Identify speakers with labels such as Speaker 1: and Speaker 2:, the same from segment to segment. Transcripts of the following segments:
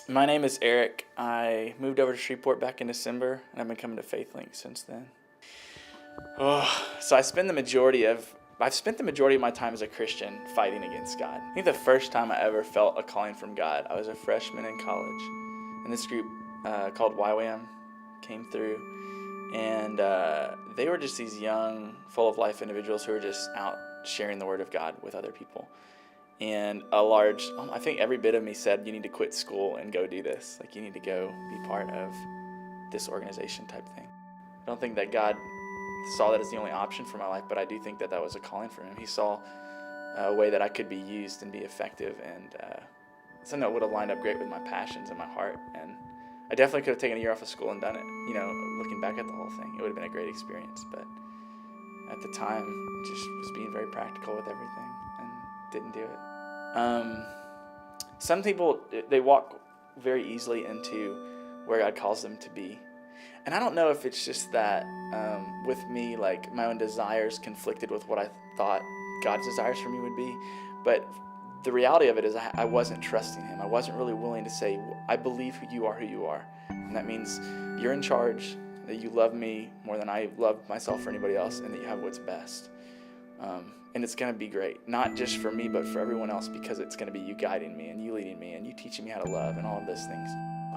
Speaker 1: My name is Eric. I moved over to Shreveport back in December, and I've been coming to FaithLink since then. So I've spent the majority of my time as a Christian fighting against God. I think the first time I ever felt a calling from God, I was a freshman in college, and this group called YWAM came through, and they were just these young, full of life individuals who were just out sharing the Word of God with other people. And I think every bit of me said, you need to quit school and go do this. Like, you need to go be part of this organization type thing. I don't think that God saw that as the only option for my life, but I do think that that was a calling for him. He saw a way that I could be used and be effective, and something that would have lined up great with my passions and my heart. And I definitely could have taken a year off of school and done it. Looking back at the whole thing, it would have been a great experience. But at the time, just was being very practical with everything and didn't do it. Some people, they walk very easily into where God calls them to be. And I don't know if it's just that with me, like, my own desires conflicted with what I thought God's desires for me would be. But the reality of it is I wasn't trusting him. I wasn't really willing to say, I believe who you are. And that means you're in charge, that you love me more than I love myself or anybody else, and that you have what's best. And it's going to be great, not just for me, but for everyone else, because it's going to be you guiding me and you leading me and you teaching me how to love and all of those things.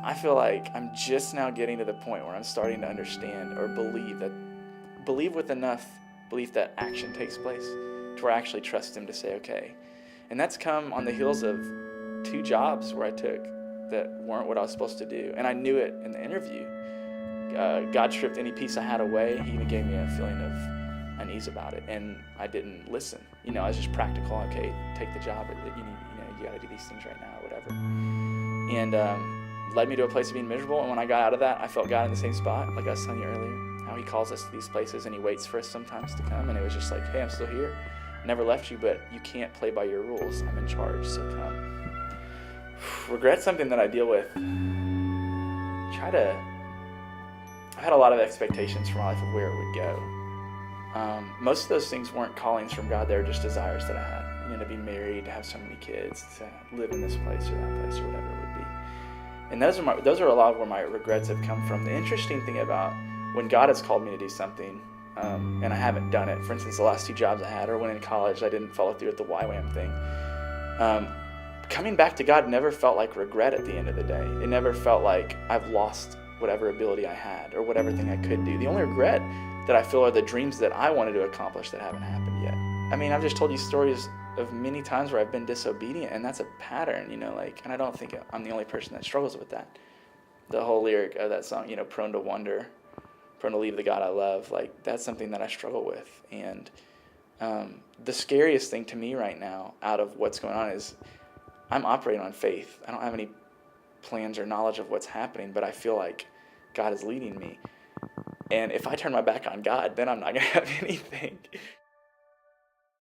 Speaker 1: I feel like I'm just now getting to the point where I'm starting to understand or believe with enough belief that action takes place to where I actually trust him to say, okay. And that's come on the heels of 2 jobs where I took that weren't what I was supposed to do. And I knew it in the interview. God stripped any piece I had away. He even gave me a feeling of unease about it, and I didn't listen. I was just practical. Okay, take the job. You got to do these things right now, or whatever. And led me to a place of being miserable. And when I got out of that, I felt God in the same spot, like I was telling you earlier, how he calls us to these places and he waits for us sometimes to come. And it was just like, hey, I'm still here. I never left you, but you can't play by your rules. I'm in charge, so come. Regret's something that I deal with. I've had a lot of expectations for my life of where it would go. Most of those things weren't callings from God. They were just desires that I had. To be married, to have so many kids, to live in this place or that place or whatever it would be. And those are a lot of where my regrets have come from. The interesting thing about when God has called me to do something, and I haven't done it, for instance, the last 2 jobs I had, or when in college I didn't follow through with the YWAM thing, coming back to God never felt like regret at the end of the day. It never felt like I've lost whatever ability I had or whatever thing I could do. The only regret that I feel are the dreams that I wanted to accomplish that haven't happened yet. I mean, I've just told you stories of many times where I've been disobedient, and that's a pattern, and I don't think I'm the only person that struggles with that. The whole lyric of that song, prone to wander, prone to leave the God I love, like, that's something that I struggle with. And the scariest thing to me right now out of what's going on is I'm operating on faith. I don't have any plans or knowledge of what's happening, but I feel like God is leading me. And if I turn my back on God, then I'm not going to have anything.